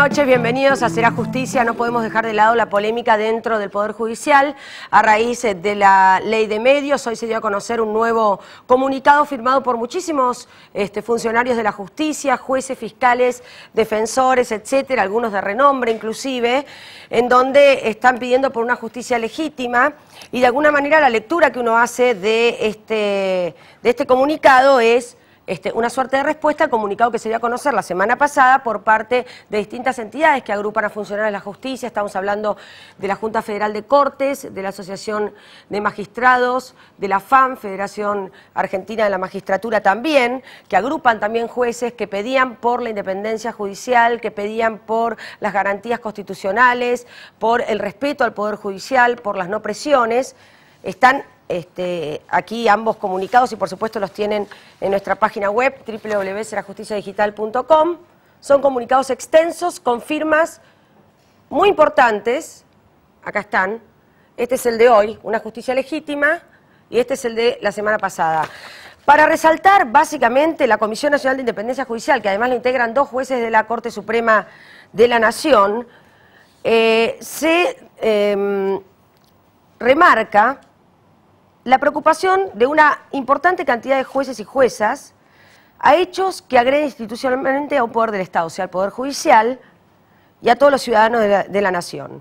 noches, bienvenidos a Será Justicia. No podemos dejar de lado la polémica dentro del Poder Judicial a raíz de la ley de medios. Hoy se dio a conocer un nuevo comunicado firmado por muchísimos funcionarios de la justicia, jueces, fiscales, defensores, etcétera, algunos de renombre inclusive, en donde están pidiendo por una justicia legítima y de alguna manera la lectura que uno hace de este comunicado es una suerte de respuesta al comunicado que se dio a conocer la semana pasada por parte de distintas entidades que agrupan a funcionarios de la justicia. Estamos hablando de la Junta Federal de Cortes, de la Asociación de Magistrados, de la FAM, Federación Argentina de la Magistratura también, que agrupan también jueces que pedían por la independencia judicial, que pedían por las garantías constitucionales, por el respeto al Poder Judicial, por las no presiones. Están aquí ambos comunicados y por supuesto los tienen en nuestra página web www.serajusticiadigital.com. Son comunicados extensos con firmas muy importantes. Acá están. Este es el de hoy, una justicia legítima, y este es el de la semana pasada. Para resaltar básicamente la Comisión Nacional de Independencia Judicial, que además lo integran 2 jueces de la Corte Suprema de la Nación, remarca la preocupación de una importante cantidad de jueces y juezas a hechos que agreden institucionalmente a un poder del Estado, o sea, al Poder Judicial y a todos los ciudadanos de la Nación.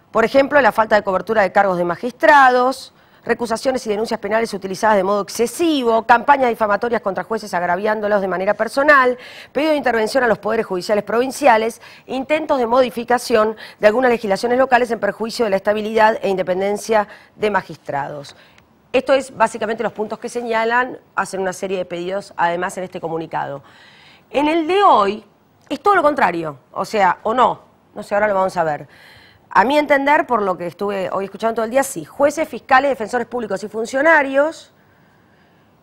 Por ejemplo, la falta de cobertura de cargos de magistrados, recusaciones y denuncias penales utilizadas de modo excesivo, campañas difamatorias contra jueces agraviándolos de manera personal, pedido de intervención a los poderes judiciales provinciales, intentos de modificación de algunas legislaciones locales en perjuicio de la estabilidad e independencia de magistrados. Esto es básicamente los puntos que señalan, hacen una serie de pedidos además en este comunicado. En el de hoy es todo lo contrario, o sea, o no sé, ahora lo vamos a ver. A mi entender, por lo que estuve hoy escuchando todo el día, sí, jueces, fiscales, defensores públicos y funcionarios,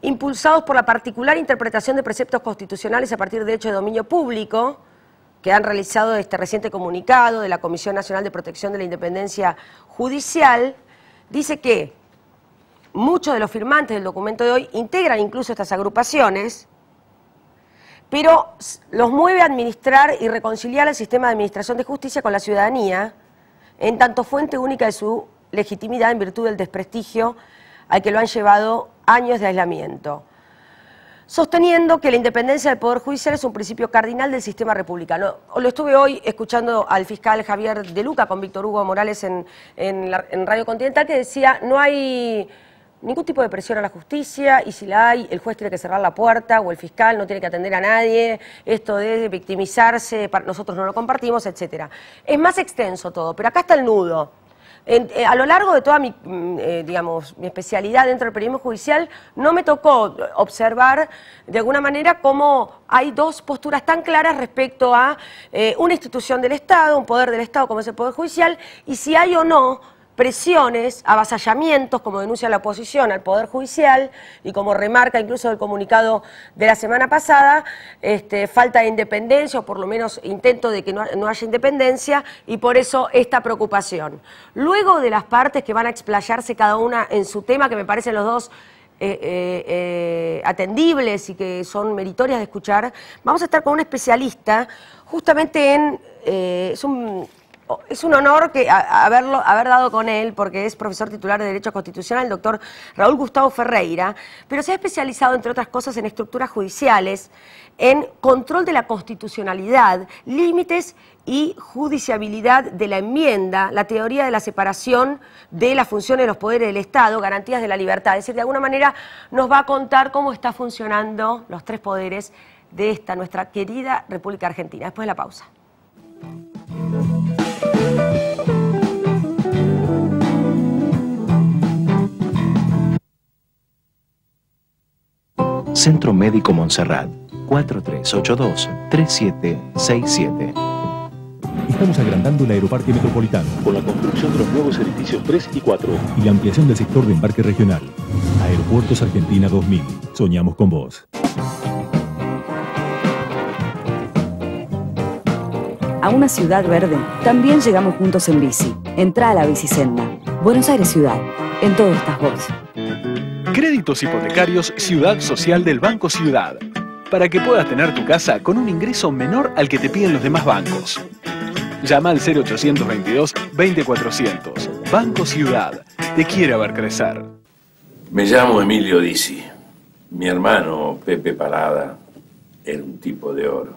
impulsados por la particular interpretación de preceptos constitucionales a partir de hechos de dominio público, que han realizado este reciente comunicado de la Comisión Nacional de Protección de la Independencia Judicial, dice que muchos de los firmantes del documento de hoy integran incluso estas agrupaciones, pero los mueve a administrar y reconciliar el sistema de administración de justicia con la ciudadanía, en tanto fuente única de su legitimidad en virtud del desprestigio al que lo han llevado años de aislamiento, sosteniendo que la independencia del Poder Judicial es un principio cardinal del sistema republicano. Lo estuve hoy escuchando al fiscal Javier De Luca con Víctor Hugo Morales en Radio Continental, que decía no hay ningún tipo de presión a la justicia y si la hay, el juez tiene que cerrar la puerta o el fiscal no tiene que atender a nadie, esto de victimizarse, nosotros no lo compartimos, etcétera. Es más extenso todo, pero acá está el nudo. A lo largo de toda mi especialidad dentro del periodismo judicial, no me tocó observar de alguna manera cómo hay 2 posturas tan claras respecto a una institución del Estado, un poder del Estado como es el Poder Judicial, y si hay o no presiones, avasallamientos, como denuncia la oposición al Poder Judicial y como remarca incluso el comunicado de la semana pasada, falta de independencia o por lo menos intento de que no haya independencia y por eso esta preocupación. Luego de las partes que van a explayarse cada una en su tema, que me parecen los dos atendibles y que son meritorias de escuchar, vamos a estar con un especialista justamente en... Es un honor haber dado con él, porque es profesor titular de Derecho Constitucional, el doctor Raúl Gustavo Ferreira, pero se ha especializado, entre otras cosas, en estructuras judiciales, en control de la constitucionalidad, límites y judiciabilidad de la enmienda, la teoría de la separación de las funciones de los poderes del Estado, garantías de la libertad. Es decir, de alguna manera nos va a contar cómo está funcionando los 3 poderes de esta, nuestra querida República Argentina. Después de la pausa. Centro Médico Montserrat, 4382-3767. Estamos agrandando el aeroparque metropolitano con la construcción de los nuevos edificios 3 y 4 y la ampliación del sector de embarque regional. Aeropuertos Argentina 2000. Soñamos con vos. A una ciudad verde también llegamos juntos en bici. Entrá a la Bicisenda. Buenos Aires Ciudad. En todo estás vos. Créditos hipotecarios Ciudad Social del Banco Ciudad. para que puedas tener tu casa con un ingreso menor al que te piden los demás bancos. Llama al 0822-20400. Banco Ciudad. Te quiere ver crecer. Me llamo Emilio Dizzi. Mi hermano Pepe Parada era un tipo de oro.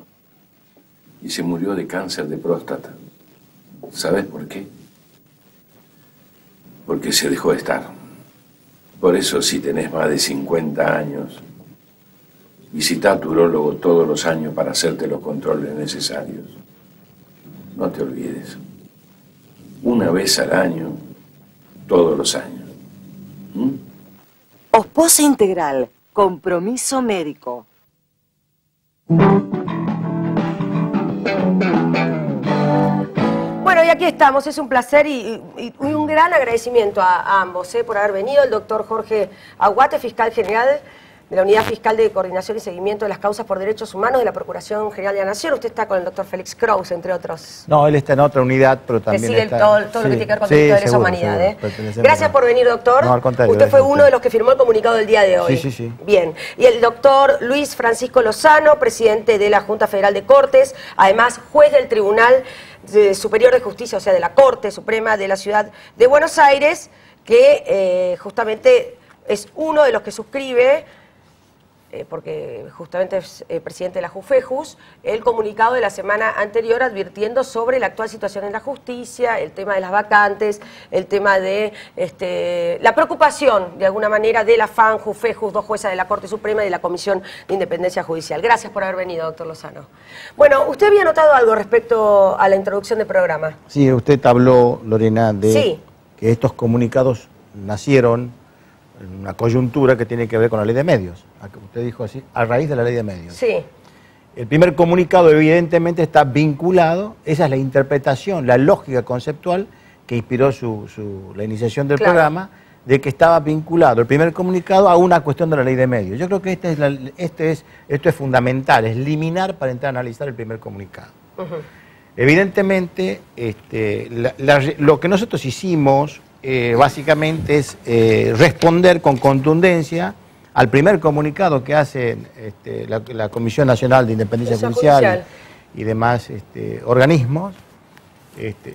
Y se murió de cáncer de próstata. ¿Sabes por qué? Porque se dejó de estar. Por eso, si tenés más de 50 años, visita a tu urólogo todos los años para hacerte los controles necesarios. No te olvides. Una vez al año, todos los años. Ospose Integral. Compromiso médico. Bueno, y aquí estamos, es un placer y un gran agradecimiento a ambos por haber venido. El doctor Jorge Aguate, fiscal general de la Unidad Fiscal de Coordinación y Seguimiento de las Causas por Derechos Humanos de la Procuración General de la Nación. Usted está con el doctor Félix Kraus, entre otros. No, él está en otra unidad, pero también que sigue está... todo lo que tiene que ver con delito de lesa humanidad. Gracias por venir, doctor. No, al contrario. Usted fue uno de los que firmó el comunicado del día de hoy. Sí. Bien. Y el doctor Luis Francisco Lozano, presidente de la Junta Federal de Cortes, además juez del Tribunal Superior de Justicia, o sea, de la Corte Suprema de la Ciudad de Buenos Aires, que justamente es uno de los que suscribe, porque justamente es presidente de la JUFEJUS, el comunicado de la semana anterior advirtiendo sobre la actual situación en la justicia, el tema de las vacantes, el tema de la preocupación, de alguna manera, de la FAN, JUFEJUS, dos juezas de la Corte Suprema y de la Comisión de Independencia Judicial. Gracias por haber venido, doctor Lozano. Bueno, ¿usted había notado algo respecto a la introducción del programa? Sí, usted habló, Lorena, de sí, que estos comunicados nacieron en una coyuntura que tiene que ver con la ley de medios. Usted dijo así, a raíz de la ley de medios. Sí. El primer comunicado evidentemente está vinculado, esa es la interpretación, la lógica conceptual que inspiró la iniciación del programa, de que estaba vinculado el primer comunicado a una cuestión de la ley de medios. Yo creo que esto es fundamental, es liminar para entrar a analizar el primer comunicado. Evidentemente, lo que nosotros hicimos básicamente es responder con contundencia al primer comunicado que hace la Comisión Nacional de Independencia Judicial y demás organismos,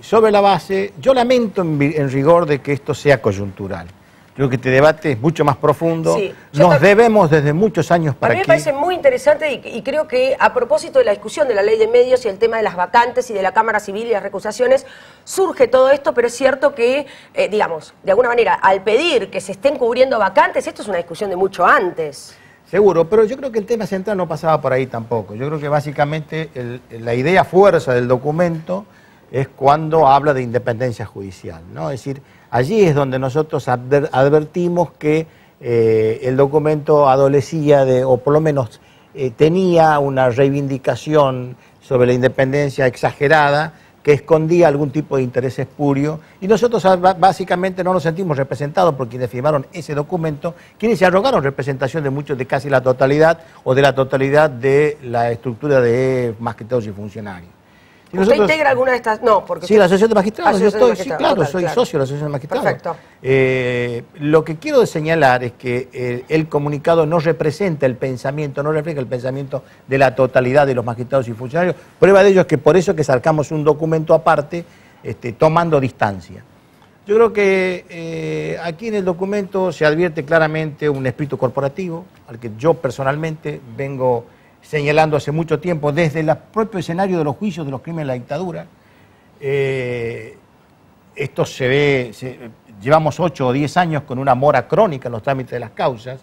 sobre la base, yo lamento en rigor de que esto sea coyuntural. Creo que este debate es mucho más profundo. Sí, nos debemos desde muchos años para aquí. A mí me parece muy interesante y creo que a propósito de la discusión de la ley de medios y el tema de las vacantes y de la Cámara Civil y las recusaciones, surge todo esto, pero es cierto que, digamos, de alguna manera, al pedir que se estén cubriendo vacantes, esto es una discusión de mucho antes. Seguro, pero yo creo que el tema central no pasaba por ahí tampoco. Yo creo que básicamente la idea fuerza del documento es cuando habla de independencia judicial, ¿no? Es decir, allí es donde nosotros advertimos que el documento adolecía o por lo menos tenía una reivindicación sobre la independencia exagerada que escondía algún tipo de interés espurio, y nosotros básicamente no nos sentimos representados por quienes firmaron ese documento, quienes se arrogaron representación de casi la totalidad o de la totalidad de la estructura de magistrados y funcionarios. ¿Usted nosotros, integra alguna de estas? No, porque sí, la Asociación de Magistrados, yo estoy, sí, claro, okay, soy socio de la Asociación de Magistrados. Perfecto. Lo que quiero señalar es que el comunicado no representa el pensamiento, no refleja el pensamiento de la totalidad de los magistrados y funcionarios. Prueba de ello es que por eso que sacamos un documento aparte, tomando distancia. Yo creo que aquí en el documento se advierte claramente un espíritu corporativo, al que yo personalmente vengo señalando hace mucho tiempo, desde el propio escenario de los juicios de los crímenes de la dictadura. Esto se ve, llevamos 8 o 10 años con una mora crónica en los trámites de las causas,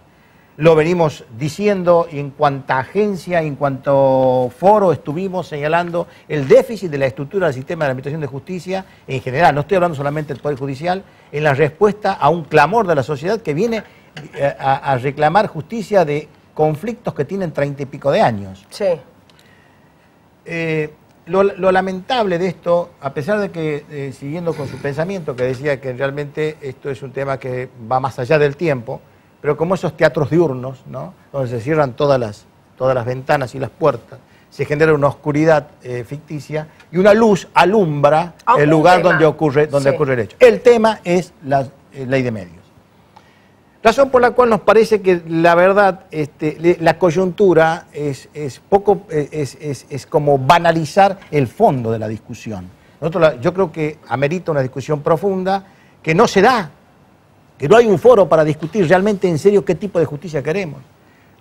lo venimos diciendo y en cuanta agencia, en cuanto foro estuvimos señalando el déficit de la estructura del sistema de administración de justicia en general, no estoy hablando solamente del Poder Judicial, en la respuesta a un clamor de la sociedad que viene a reclamar justicia de conflictos que tienen 30 y pico de años. Sí. Lo lamentable de esto, a pesar de que, siguiendo con su pensamiento, que decía que realmente esto es un tema que va más allá del tiempo, pero como esos teatros diurnos, ¿no?, donde se cierran todas las ventanas y las puertas, se genera una oscuridad ficticia y una luz alumbra el lugar donde ocurre el hecho. El tema es la ley de medios. Razón por la cual nos parece que la verdad, la coyuntura es como banalizar el fondo de la discusión. Yo creo que amerita una discusión profunda que no se da, que no hay un foro para discutir realmente en serio qué tipo de justicia queremos.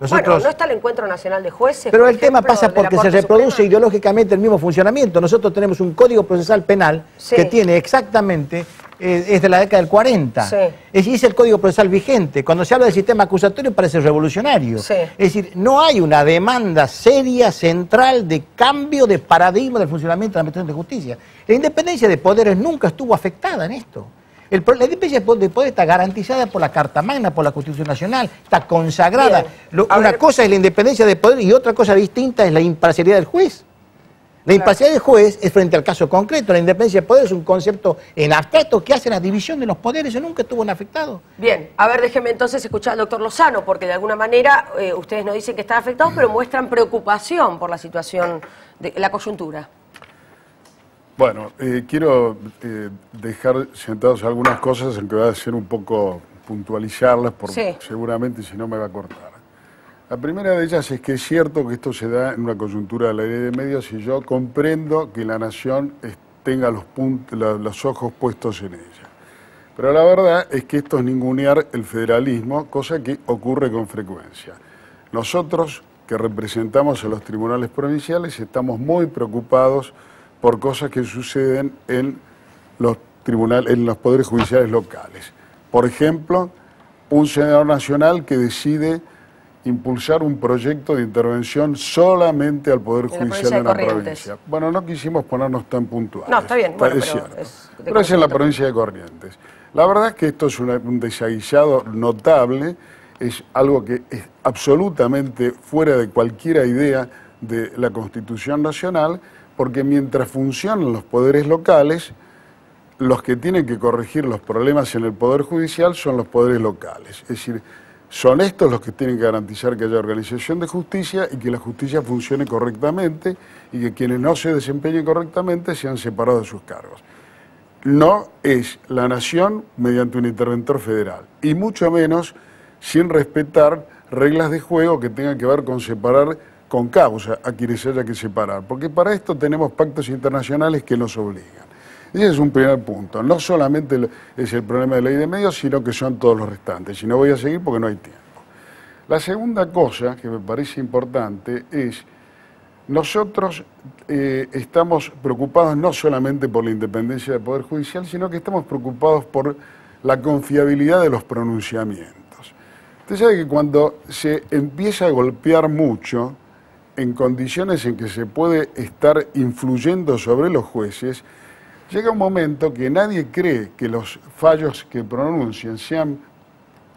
Bueno, no está el Encuentro Nacional de Jueces. Pero el tema pasa porque se reproduce ideológicamente el mismo funcionamiento. Nosotros tenemos un Código Procesal Penal que tiene exactamente, es de la década del 40. Sí. Es el Código Procesal vigente. Cuando se habla del sistema acusatorio parece revolucionario. Sí. Es decir, no hay una demanda seria, central, de cambio de paradigma del funcionamiento de la administración de justicia. La independencia de poderes nunca estuvo afectada en esto. La independencia de poder está garantizada por la Carta Magna, por la Constitución Nacional, está consagrada. Una cosa es la independencia de poder y otra cosa distinta es la imparcialidad del juez. La imparcialidad del juez es frente al caso concreto. La independencia de poder es un concepto en abstracto que hace la división de los poderes. Eso nunca estuvo afectado. Bien, a ver, déjeme entonces escuchar al doctor Lozano, porque de alguna manera ustedes no dicen que están afectados, pero muestran preocupación por la situación, de la coyuntura. Bueno, quiero dejar sentados algunas cosas en que voy a hacer un poco puntualizarlas, porque seguramente si no me va a cortar. La primera de ellas es que es cierto que esto se da en una coyuntura de la ley de medios y yo comprendo que la nación tenga los ojos puestos en ella. Pero la verdad es que esto es ningunear el federalismo, cosa que ocurre con frecuencia. Nosotros, que representamos a los tribunales provinciales, estamos muy preocupados por cosas que suceden en los poderes judiciales locales. Por ejemplo, un senador nacional que decide impulsar un proyecto de intervención solamente al Poder Judicial de una provincia. Bueno, no quisimos ponernos tan puntuales. No, está bien. Bueno, es cierto. Pero es en la provincia de Corrientes. La verdad es que esto es un desaguisado notable, es algo que es absolutamente fuera de cualquier idea de la Constitución Nacional, porque mientras funcionan los poderes locales, los que tienen que corregir los problemas en el Poder Judicial son los poderes locales. Es decir, son estos los que tienen que garantizar que haya organización de justicia y que la justicia funcione correctamente y que quienes no se desempeñen correctamente sean separados de sus cargos. No es la nación mediante un interventor federal, y mucho menos sin respetar reglas de juego que tengan que ver con separar con causa a quienes haya que separar, porque para esto tenemos pactos internacionales que nos obligan. Ese es un primer punto. No solamente es el problema de la ley de medios, sino que son todos los restantes. Y no voy a seguir porque no hay tiempo. La segunda cosa que me parece importante es, nosotros estamos preocupados no solamente por la independencia del Poder Judicial, sino que estamos preocupados por la confiabilidad de los pronunciamientos. Usted sabe que cuando se empieza a golpear mucho, en condiciones en que se puede estar influyendo sobre los jueces, llega un momento que nadie cree que los fallos que pronuncien sean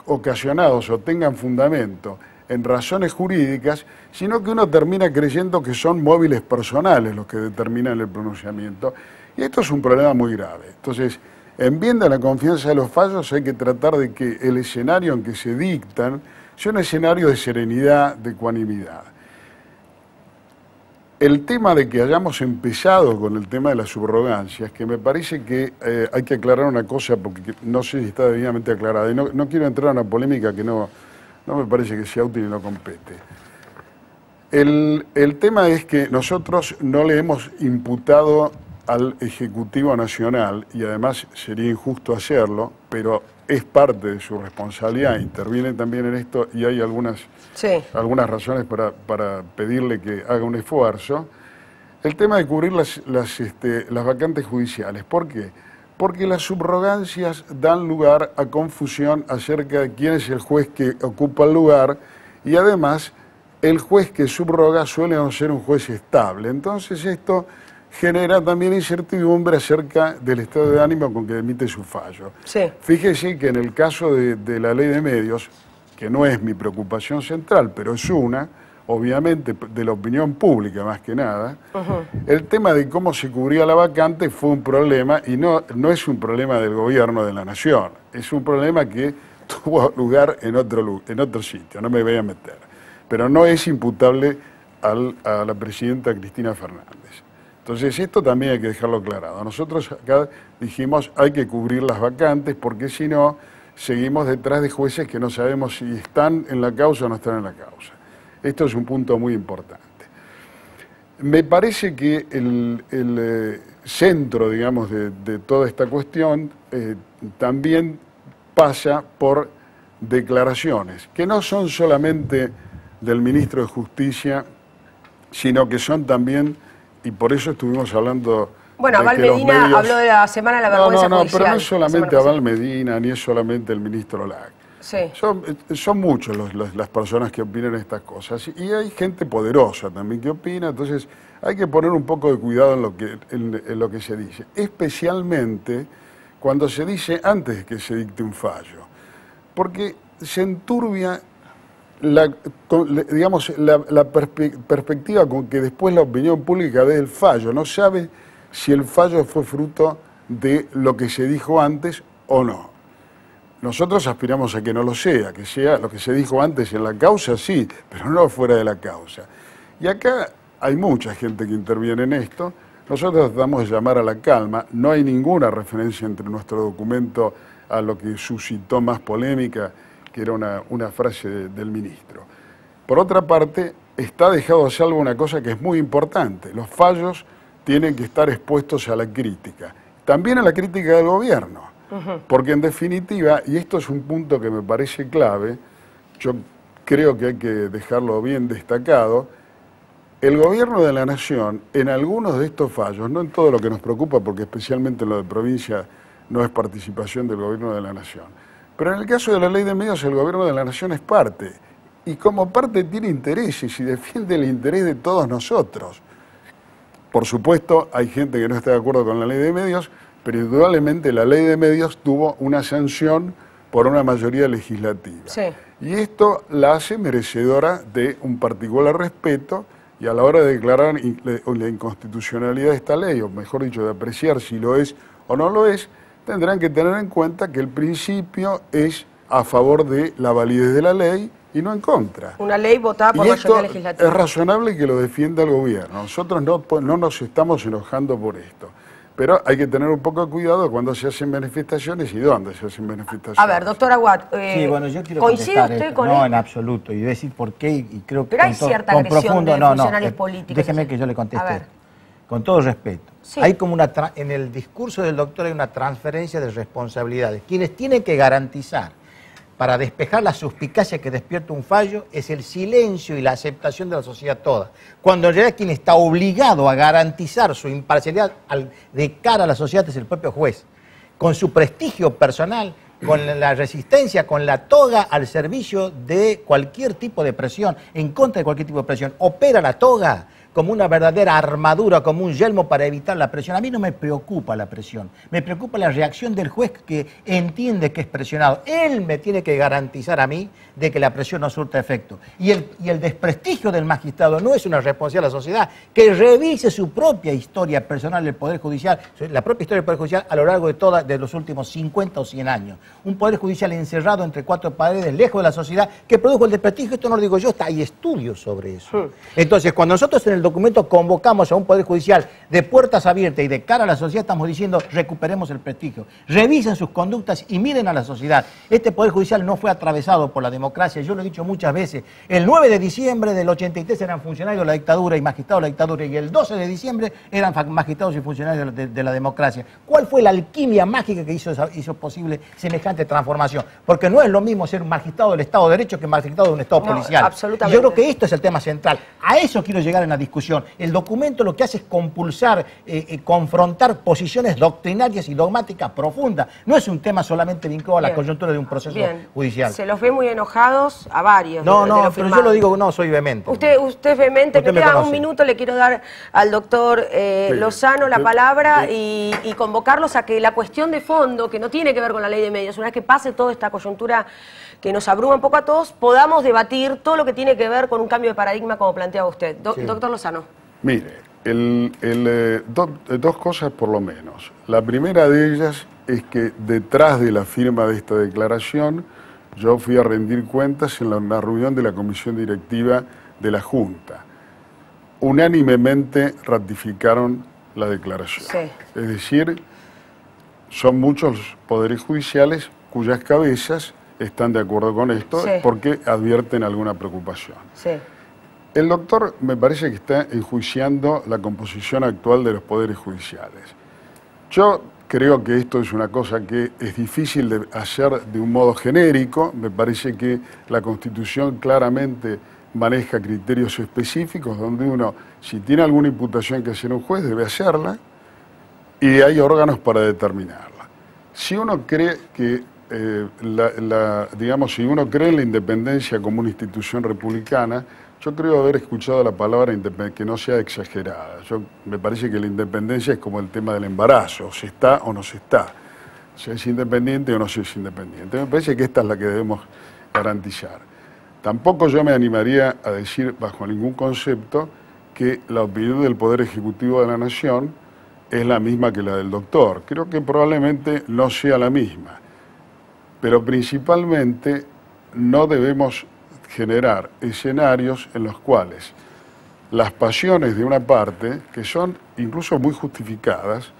ocasionados o tengan fundamento en razones jurídicas, sino que uno termina creyendo que son móviles personales los que determinan el pronunciamiento. Y esto es un problema muy grave. Entonces, en bien de la confianza de los fallos, hay que tratar de que el escenario en que se dictan sea un escenario de serenidad, de ecuanimidad. El tema de que hayamos empezado con el tema de las subrogancias, que me parece que hay que aclarar una cosa porque no sé si está debidamente aclarada, y no quiero entrar en una polémica que no me parece que sea útil y no compete. El tema es que nosotros no le hemos imputado al Ejecutivo Nacional, y además sería injusto hacerlo, pero es parte de su responsabilidad, interviene también en esto y hay algunas razones para pedirle que haga un esfuerzo, el tema de cubrir las vacantes judiciales. ¿Por qué? Porque las subrogancias dan lugar a confusión acerca de quién es el juez que ocupa el lugar, y además el juez que subroga suele no ser un juez estable. Entonces esto genera también incertidumbre acerca del estado de ánimo con que emite su fallo. Fíjese que en el caso de la ley de medios, que no es mi preocupación central, pero es una, obviamente, de la opinión pública más que nada, el tema de cómo se cubría la vacante fue un problema, y no es un problema del gobierno de la nación, es un problema que tuvo lugar en otro sitio, no me voy a meter, pero no es imputable a la presidenta Cristina Fernández. Entonces esto también hay que dejarlo aclarado. Nosotros acá dijimos hay que cubrir las vacantes porque si no seguimos detrás de jueces que no sabemos si están en la causa o no están en la causa. Esto es un punto muy importante. Me parece que el centro, digamos, de toda esta cuestión también pasa por declaraciones, que no son solamente del ministro de Justicia, sino que son también, y por eso estuvimos hablando... Bueno, Abal Medina habló de la Semana de la Vergüenza Judicial. Pero no es solamente Abal Medina, ni es solamente el ministro Lac. Sí. Son muchos las personas que opinan estas cosas, y hay gente poderosa también que opina, entonces hay que poner un poco de cuidado en lo que se dice, especialmente cuando se dice antes de que se dicte un fallo, porque se enturbia la perspectiva con que después la opinión pública ve el fallo, no sabe si el fallo fue fruto de lo que se dijo antes o no. Nosotros aspiramos a que no lo sea, que sea lo que se dijo antes en la causa, sí, pero no fuera de la causa. Y acá hay mucha gente que interviene en esto. Nosotros tratamos de llamar a la calma. No hay ninguna referencia entre nuestro documento a lo que suscitó más polémica, que era una frase del ministro. Por otra parte, está dejado a salvo una cosa que es muy importante. Los fallos tienen que estar expuestos a la crítica, también a la crítica del gobierno. Porque en definitiva, y esto es un punto que me parece clave, yo creo que hay que dejarlo bien destacado, el gobierno de la Nación, en algunos de estos fallos, no en todo lo que nos preocupa, porque especialmente en lo de provincia no es participación del gobierno de la Nación, pero en el caso de la ley de medios, el gobierno de la Nación es parte, y como parte tiene intereses y defiende el interés de todos nosotros. Por supuesto, hay gente que no está de acuerdo con la ley de medios, pero indudablemente la ley de medios tuvo una sanción por una mayoría legislativa. Sí. Y esto la hace merecedora de un particular respeto, y a la hora de declarar la inconstitucionalidad de esta ley, o mejor dicho, de apreciar si lo es o no lo es, tendrán que tener en cuenta que el principio es a favor de la validez de la ley y no en contra. Una ley votada por mayoría legislativa. Es razonable que lo defienda el gobierno. Nosotros no nos estamos enojando por esto. Pero hay que tener un poco de cuidado cuando se hacen manifestaciones y dónde se hacen manifestaciones. A ver, doctor Aguad, sí, bueno, yo quiero ¿coincide usted con No, en absoluto. Y voy a decir por qué, y creo que pero hay cierta agresión de funcionarios políticos. Déjeme que yo le conteste. Con todo respeto. Sí. Hay como en el discurso del doctor hay una transferencia de responsabilidades. Quienes tienen que garantizar para despejar la suspicacia que despierta un fallo es el silencio y la aceptación de la sociedad toda. Cuando en realidad quien está obligado a garantizar su imparcialidad de cara a la sociedad es el propio juez. Con su prestigio personal, con la resistencia, con la toga al servicio de cualquier tipo de presión, en contra de cualquier tipo de presión. Opera la toga como una verdadera armadura, como un yelmo para evitar la presión. A mí no me preocupa la presión, me preocupa la reacción del juez que entiende que es presionado. Él me tiene que garantizar a mí de que la presión no surta efecto. Y el desprestigio del magistrado no es una responsabilidad de la sociedad, que revise su propia historia personal del Poder Judicial, la propia historia del Poder Judicial a lo largo de los últimos 50 o 100 años. Un Poder Judicial encerrado entre cuatro paredes, lejos de la sociedad, que produjo el desprestigio. Esto no lo digo yo, hay estudios sobre eso. Entonces, cuando nosotros en el documento convocamos a un Poder Judicial de puertas abiertas y de cara a la sociedad, estamos diciendo recuperemos el prestigio, revisen sus conductas y miren a la sociedad. Este Poder Judicial no fue atravesado por la democracia, yo lo he dicho muchas veces. El 9 de diciembre del 83 eran funcionarios de la dictadura y magistrados de la dictadura, y el 12 de diciembre eran magistrados y funcionarios de la democracia. ¿Cuál fue la alquimia mágica que hizo posible semejante transformación? Porque no es lo mismo ser un magistrado del Estado de Derecho que magistrado de un Estado policial. Absolutamente. Yo creo que esto es el tema central. A eso quiero llegar en la discusión. El documento lo que hace es compulsar, confrontar posiciones doctrinarias y dogmáticas profundas. No es un tema solamente vinculado a la coyuntura de un proceso judicial. Se los ve muy enojados a varios. No, pero yo lo digo, no, soy vehemente. Usted es vehemente. Me queda un minuto, le quiero dar al doctor Lozano la palabra y convocarlos a que la cuestión de fondo, que no tiene que ver con la ley de medios, una vez que pase toda esta coyuntura que nos abruma un poco a todos, podamos debatir todo lo que tiene que ver con un cambio de paradigma como planteaba usted. Doctor Lozano. Mire, dos cosas por lo menos. La primera de ellas es que detrás de la firma de esta declaración yo fui a rendir cuentas en la reunión de la comisión directiva de la Junta. Unánimemente ratificaron la declaración. Sí. Es decir, son muchos los poderes judiciales cuyas cabezas están de acuerdo con esto, Sí. porque advierten alguna preocupación. Sí. El doctor me parece que está enjuiciando la composición actual de los poderes judiciales. Yo creo que esto es una cosa que es difícil de hacer de un modo genérico. Me parece que la Constitución claramente maneja criterios específicos donde uno, si tiene alguna imputación que hacer un juez, debe hacerla y hay órganos para determinarla. Si uno cree que digamos, si uno cree en la independencia como una institución republicana, yo creo haber escuchado la palabra que no sea exagerada. Me parece que la independencia es como el tema del embarazo, o se está o no se está. Se es independiente o no se es independiente. Me parece que esta es la que debemos garantizar. Tampoco yo me animaría a decir, bajo ningún concepto, que la opinión del Poder Ejecutivo de la Nación es la misma que la del doctor. Creo que probablemente no sea la misma. Pero principalmente no debemos generar escenarios en los cuales las pasiones de una parte, que son incluso muy justificadas,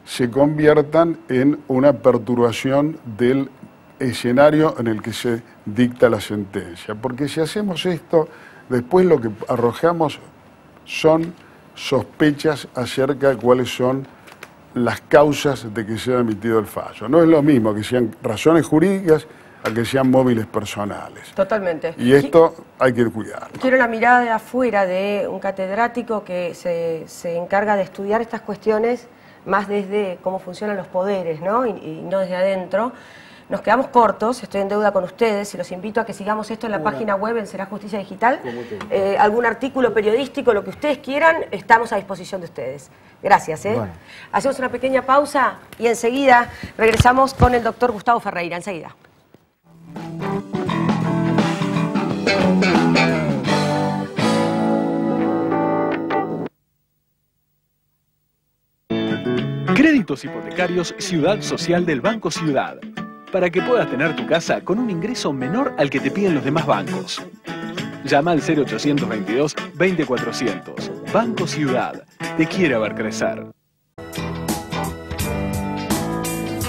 se conviertan en una perturbación del escenario en el que se dicta la sentencia. Porque si hacemos esto, después lo que arrojamos son sospechas acerca de cuáles son las causas de que se haya emitido el fallo. No es lo mismo que sean razones jurídicas a que sean móviles personales. Totalmente. Y esto hay que cuidarlo. Quiero la mirada de afuera de un catedrático que se encarga de estudiar estas cuestiones más desde cómo funcionan los poderes, ¿no? Y no desde adentro. Nos quedamos cortos, estoy en deuda con ustedes y los invito a que sigamos esto en la página web en Será Justicia Digital. Algún artículo periodístico, lo que ustedes quieran, estamos a disposición de ustedes. Gracias. Bueno. Hacemos una pequeña pausa y enseguida regresamos con el doctor Gustavo Ferreira. Enseguida. Créditos hipotecarios Ciudad Social del Banco Ciudad, para que puedas tener tu casa con un ingreso menor al que te piden los demás bancos. Llama al 0822-20400. Banco Ciudad, te quiere ver crecer.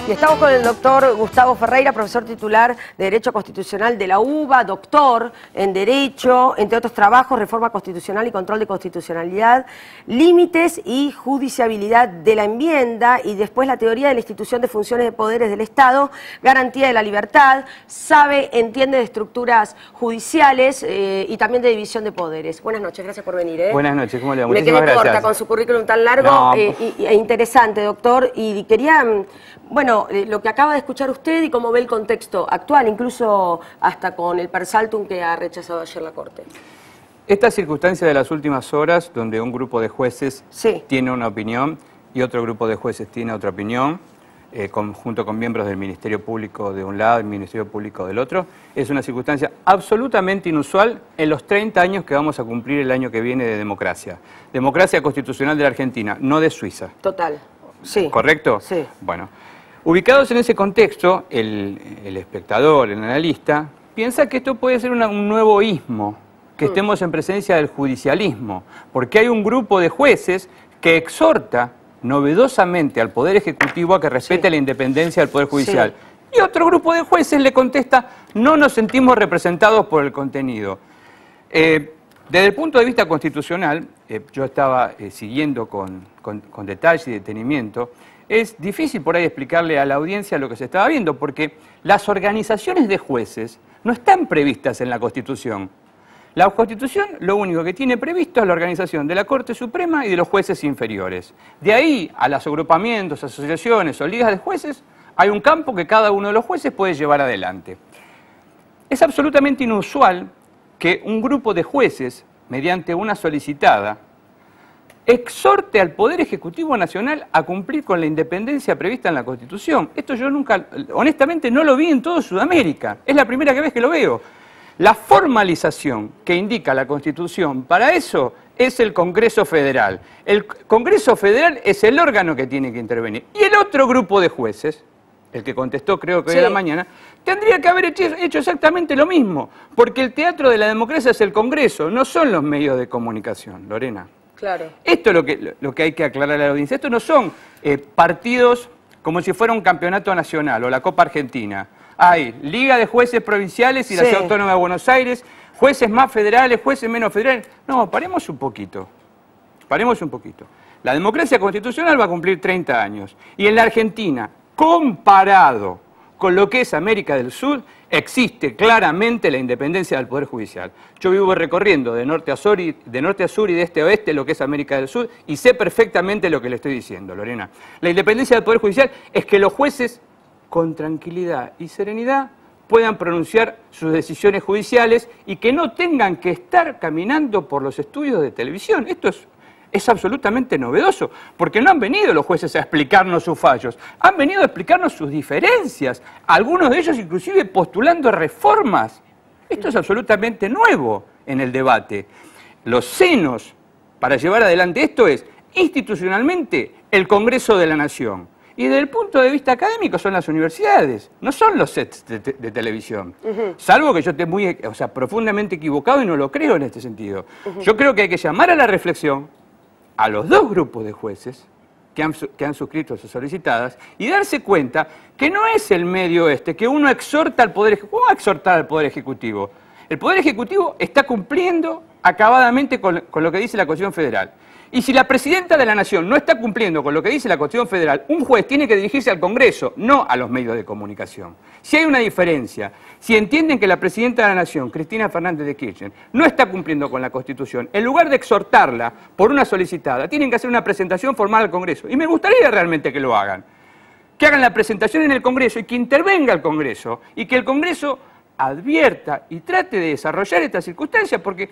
Y estamos con el doctor Gustavo Ferreira, profesor titular de Derecho Constitucional de la UBA, doctor en Derecho, entre otros trabajos, Reforma Constitucional y Control de Constitucionalidad, Límites y Judiciabilidad de la Enmienda, y después la teoría de la institución de funciones de poderes del Estado, Garantía de la Libertad, sabe, entiende de estructuras judiciales y también de división de poderes. Buenas noches, gracias por venir. Buenas noches, ¿cómo le va? Me Muchísimas quedé corta gracias. con su currículum tan largo No. e interesante, doctor, y quería... Bueno, lo que acaba de escuchar usted y cómo ve el contexto actual, incluso hasta con el persaltum que ha rechazado ayer la Corte. Esta circunstancia de las últimas horas, donde un grupo de jueces Sí. tiene una opinión y otro grupo de jueces tiene otra opinión, junto con miembros del Ministerio Público de un lado y el Ministerio Público del otro, es una circunstancia absolutamente inusual en los 30 años que vamos a cumplir el año que viene de democracia. Democracia constitucional de la Argentina, no de Suiza. Total, sí. ¿Correcto? Sí. Bueno. Ubicados en ese contexto, el espectador, el analista, piensa que esto puede ser un nuevo ismo, que estemos en presencia del judicialismo, porque hay un grupo de jueces que exhorta novedosamente al Poder Ejecutivo a que respete la independencia del Poder Judicial. Y otro grupo de jueces le contesta, no nos sentimos representados por el contenido. Desde el punto de vista constitucional, yo estaba siguiendo con detalle y detenimiento. Es difícil por ahí explicarle a la audiencia lo que se estaba viendo, porque las organizaciones de jueces no están previstas en la Constitución. La Constitución lo único que tiene previsto es la organización de la Corte Suprema y de los jueces inferiores. De ahí a los agrupamientos, asociaciones o ligas de jueces, hay un campo que cada uno de los jueces puede llevar adelante. Es absolutamente inusual que un grupo de jueces, mediante una solicitada, exhorte al Poder Ejecutivo Nacional a cumplir con la independencia prevista en la Constitución. Esto yo nunca, honestamente, no lo vi en toda Sudamérica. Es la primera vez que lo veo. La formalización que indica la Constitución para eso es el Congreso Federal. El Congreso Federal es el órgano que tiene que intervenir. Y el otro grupo de jueces, el que contestó creo que hoy a la mañana, tendría que haber hecho exactamente lo mismo, porque el teatro de la democracia es el Congreso, no son los medios de comunicación, Lorena. Claro. Esto es lo que hay que aclarar a la audiencia. Estos no son partidos como si fuera un campeonato nacional o la Copa Argentina. Hay Liga de Jueces Provinciales y la Ciudad Autónoma de Buenos Aires, jueces más federales, jueces menos federales. No, paremos un poquito. Paremos un poquito. La democracia constitucional va a cumplir 30 años. Y en la Argentina, comparado con lo que es América del Sur, existe claramente la independencia del Poder Judicial. Yo vivo recorriendo de norte a sur y de este a oeste lo que es América del Sur y sé perfectamente lo que le estoy diciendo, Lorena. La independencia del Poder Judicial es que los jueces, con tranquilidad y serenidad, puedan pronunciar sus decisiones judiciales y que no tengan que estar caminando por los estudios de televisión. Esto es absolutamente novedoso, porque no han venido los jueces a explicarnos sus fallos, han venido a explicarnos sus diferencias, algunos de ellos inclusive postulando reformas. Esto es absolutamente nuevo en el debate. Los senos para llevar adelante esto es, institucionalmente, el Congreso de la Nación. Y desde el punto de vista académico son las universidades, no son los sets de televisión. Salvo que yo esté profundamente equivocado y no lo creo en este sentido. Yo creo que hay que llamar a la reflexión a los dos grupos de jueces que han suscrito sus solicitadas y darse cuenta que no es el medio que uno exhorta al Poder Ejecutivo. ¿Cómo va a exhortar al Poder Ejecutivo? El Poder Ejecutivo está cumpliendo acabadamente con lo que dice la Constitución Federal. Y si la Presidenta de la Nación no está cumpliendo con lo que dice la Constitución Federal, un juez tiene que dirigirse al Congreso, no a los medios de comunicación. Si hay una diferencia, si entienden que la Presidenta de la Nación, Cristina Fernández de Kirchner, no está cumpliendo con la Constitución, en lugar de exhortarla por una solicitada, tienen que hacer una presentación formal al Congreso. Y me gustaría realmente que lo hagan. Que hagan la presentación en el Congreso y que intervenga el Congreso y que el Congreso advierta y trate de desarrollar esta circunstancia, porque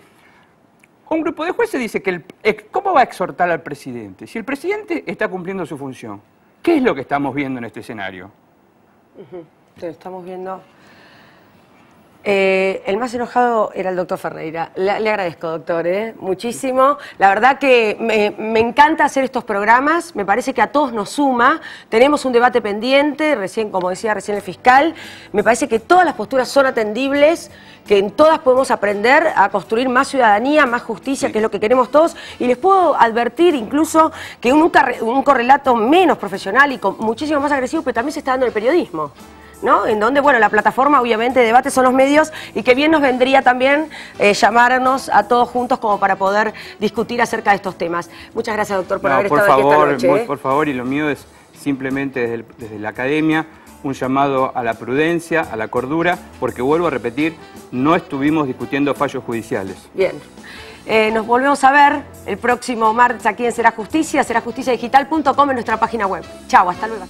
un grupo de jueces dice que ¿cómo va a exhortar al presidente? Si el presidente está cumpliendo su función, ¿qué es lo que estamos viendo en este escenario? Estamos viendo... el más enojado era el doctor Ferreira. Le agradezco, doctor, muchísimo. La verdad que me encanta hacer estos programas, me parece que a todos nos suma. Tenemos un debate pendiente, como decía recién el fiscal. Me parece que todas las posturas son atendibles, que en todas podemos aprender a construir más ciudadanía, más justicia, que es lo que queremos todos. Y les puedo advertir incluso que un correlato menos profesional y muchísimo más agresivo, pero también se está dando en el periodismo, ¿no? En donde, bueno, la plataforma obviamente de debate son los medios y que bien nos vendría también llamarnos a todos juntos como para poder discutir acerca de estos temas. Muchas gracias, doctor, por haber estado aquí esta noche. Por favor, y lo mío es simplemente desde la academia un llamado a la prudencia, a la cordura, porque vuelvo a repetir, no estuvimos discutiendo fallos judiciales. Bien. Nos volvemos a ver el próximo martes aquí en Será Justicia, serajusticiadigital.com en nuestra página web. Chau, hasta luego.